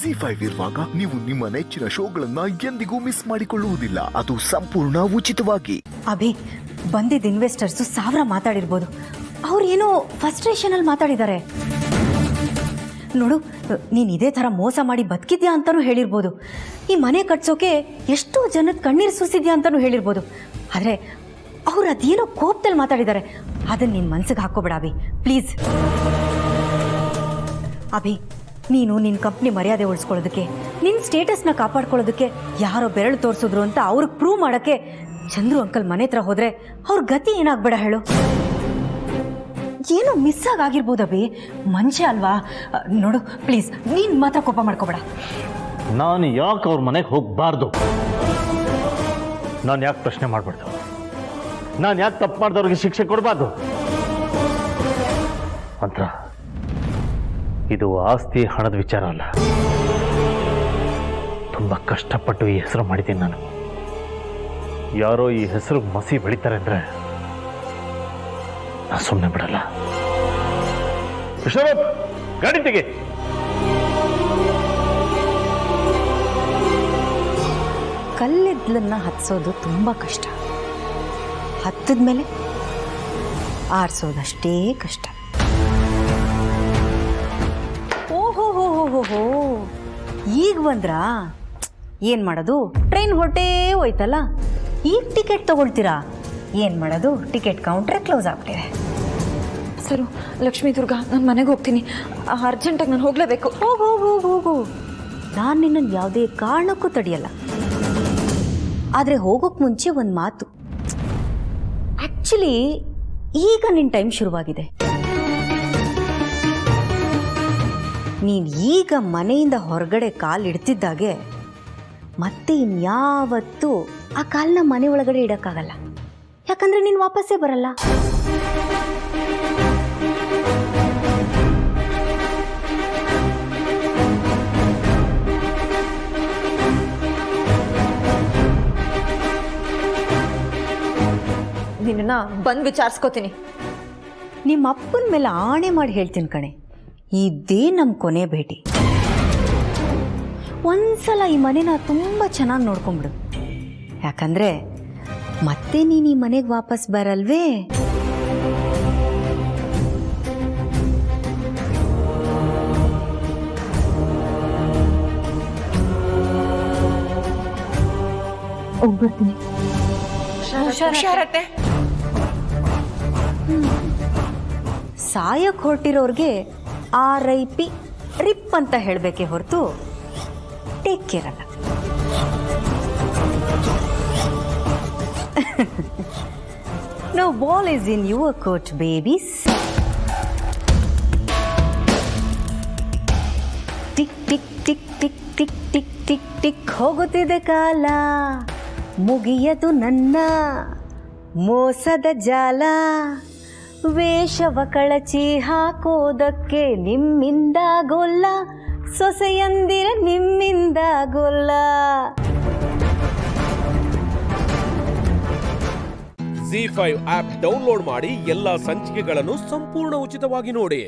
ZEE5 ಇರುವಾಗ ನೀವು ನಿಮ್ಮ ನೆಚ್ಚಿನ ಶೋಗಳನ್ನ ಎಂದಿಗೂ ಮಿಸ್ ಮಾಡಿಕೊಳ್ಳುವುದಿಲ್ಲ. ಅದು ಸಂಪೂರ್ಣ ಉಚಿತವಾಗಿ. ಅಭಿ, ಬಂದಿದ್ದ ಇನ್ವೆಸ್ಟರ್ಸ್ 1000 ಮಾತಾಡಿರ್ಬೋದು. ಅವ್ರು ಏನೋ ಫ್ರಸ್ಟ್ರೇಷನ್ ಅಲ್ಲಿ ಮಾತಾಡಿದ್ದಾರೆ ನೋಡು. ನೀನು ಇದೇ ಥರ ಮೋಸ ಮಾಡಿ ಬದುಕಿದ್ಯಾ ಅಂತಲೂ ಹೇಳಿರ್ಬೋದು. ಈ ಮನೆ ಕಟ್ಸೋಕೆ ಎಷ್ಟೋ ಜನದ ಕಣ್ಣೀರು ಸುರಿಸಿದ್ಯಾ ಅಂತಲೂ ಹೇಳಿರ್ಬೋದು. ಆದರೆ ಅವ್ರು ಅದೇನೋ ಕೋಪದಲ್ಲಿ ಮಾತಾಡಿದ್ದಾರೆ. ಅದನ್ನು ನಿನ್ನ ಮನ್ಸಿಗೆ ಹಾಕೋಬೇಡ ಅಭಿ, ಪ್ಲೀಸ್. ಅಭಿ, ನೀನು ನಿನ್ನ ಕಂಪ್ನಿ ಮರ್ಯಾದೆ ಉಳಿಸ್ಕೊಳ್ಳೋದಕ್ಕೆ, ನಿನ್ನ ಸ್ಟೇಟಸ್ನ ಕಾಪಾಡ್ಕೊಳ್ಳೋದಕ್ಕೆ ಯಾರೋ ಬೆರಳು ತೋರಿಸಿದ್ರು ಅಂತ ಅವ್ರಿಗೆ ಪ್ರೂವ್ ಮಾಡೋಕ್ಕೆ ಚಂದ್ರು ಅಂಕಲ್ ಮನೆ ಹತ್ರ ಹೋದರೆ ಅವ್ರ ಗತಿ ಏನಾಗಬೇಡ ಹೇಳು. ಏನೋ ಮಿಸ್ ಆಗಿರ್ಬೋದು ಅಭಿ, ಮನುಷ್ಯ ಅಲ್ವಾ. ನೋಡು ಪ್ಲೀಸ್, ನೀನು ಮಾತ್ರ ಕೋಪ ಮಾಡ್ಕೋಬೇಡ. ನಾನು ಯಾಕೆ ಅವ್ರ ಮನೆಗೆ ಹೋಗಬಾರ್ದು? ನಾನು ಯಾಕೆ ಪ್ರಶ್ನೆ ಮಾಡಬಾರ್ದು? ನಾನು ಯಾಕೆ ತಪ್ಪು ಮಾಡಿದವ್ರಿಗೆ ಶಿಕ್ಷೆ ಕೊಡಬಾರ್ದು ಅಂತ? ಇದು ಆಸ್ತಿ ಹಣದ ವಿಚಾರ ಅಲ್ಲ. ತುಂಬ ಕಷ್ಟಪಟ್ಟು ಈ ಹೆಸರು ಮಾಡಿದ್ದೀನಿ ನಾನು. ಯಾರೋ ಈ ಹೆಸರು ಮಸಿ ಬೆಳಿತಾರೆ ಅಂದರೆ ನಾನು ಸುಮ್ಮನೆ ಬಿಡಲ್ಲ. ವಿಶ್ವರೂಪ್, ಗಾಡಿ ತೆಗೆ. ಕಲ್ಲಿದ್ದಲನ್ನ ಹತ್ಸೋದು ತುಂಬ ಕಷ್ಟ, ಹತ್ತಿದ ಮೇಲೆ ಆರಿಸೋದಷ್ಟೇ ಕಷ್ಟ. ಓಹೋ ಹೋ ಹೋ ಹೋ ಹೋ, ಈಗ ಬಂದ್ರಾ? ಏನು ಮಾಡೋದು, ಟ್ರೈನ್ ಹೊರಟೇ ಹೋಯ್ತಲ್ಲ. ಈಗ ಟಿಕೆಟ್ ತಗೊಳ್ತೀರಾ? ಏನು ಮಾಡೋದು, ಟಿಕೆಟ್ ಕೌಂಟ್ರೆ ಕ್ಲೋಸ್ ಆಗ್ಬಿಟ್ಟಿದೆ. ಸರು, ಲಕ್ಷ್ಮೀ ದುರ್ಗಾ, ನಾನು ಮನೆಗೆ ಹೋಗ್ತೀನಿ. ಅರ್ಜೆಂಟಾಗಿ ನಾನು ಹೋಗಲೇಬೇಕು. ಹೋಗು ಹೋಗು ಹೋಗು, ನಾನು ನಿನ್ನನ್ನು ಯಾವುದೇ ಕಾರಣಕ್ಕೂ ತಡೆಯಲ್ಲ. ಆದರೆ ಹೋಗೋಕ್ಕೆ ಮುಂಚೆ ಒಂದು ಮಾತು. ಆ್ಯಕ್ಚುಲಿ ಈಗ ನಿನ್ನ ಟೈಮ್ ಶುರುವಾಗಿದೆ. ನೀನು ಈಗ ಮನೆಯಿಂದ ಹೊರಗಡೆ ಕಾಲು ಇಡ್ತಿದ್ದಾಗೆ ಮತ್ತೆ ಇನ್ಯಾವತ್ತೂ ಆ ಕಾಲನ್ನ ಮನೆ ಒಳಗಡೆ ಇಡೋಕ್ಕಾಗಲ್ಲ. ಯಾಕಂದರೆ ನೀನು ವಾಪಸ್ಸೇ ಬರಲ್ಲ. ನಿನ್ನ ಬಂದು ವಿಚಾರಿಸ್ಕೋತೀನಿ. ನಿಮ್ಮ ಅಪ್ಪನ ಮೇಲೆ ಆಣೆ ಮಾಡಿ ಹೇಳ್ತೀನಿ ಕಣೆ, ಇದೇ ನಮ್ಮ ಕೊನೆ ಭೇಟಿ. ಒಂದ್ಸಲ ಈ ಮನೆನ ತುಂಬ ಚೆನ್ನಾಗಿ ನೋಡ್ಕೊಂಬಿಡು. ಯಾಕಂದರೆ ಮತ್ತೆ ನೀನು ಈ ಮನೆಗೆ ವಾಪಸ್ ಬರಲ್ವೇ? ಹೋಗ್ಬರ್ತೀನಿ. ಸಾಯಕ್ಕೆ ಹೊರಟಿರೋರಿಗೆ RIP ರಿಪ್ ಅಂತ ಹೇಳಬೇಕೆ ಹೊರತು ಟೇಕ್ ಕೇರ್ ಅಲ್ಲ. No ball is in your court, babies. Tick tick tick tick tick tick tick tick ಹೋಗುತ್ತಿದೆ ಕಾಲ, ಮುಗಿಯದು ನನ್ನ ಮೋಸದ ಜಾಲ. ವೇಷವ ಕಳಚಿ ಹಾಕೋದಕ್ಕೆ ನಿಮ್ಮಿಂದ ಗೊಲ್ಲ, ಸೊಸೆಯಂದಿರ ನಿಮ್ಮಿಂದ ಗೊಲ್ಲ. ZEE5 ಆಪ್ ಡೌನ್ಲೋಡ್ ಮಾಡಿ ಎಲ್ಲಾ ಸಂಚಿಕೆಗಳನ್ನು ಸಂಪೂರ್ಣ ಉಚಿತವಾಗಿ ನೋಡಿ.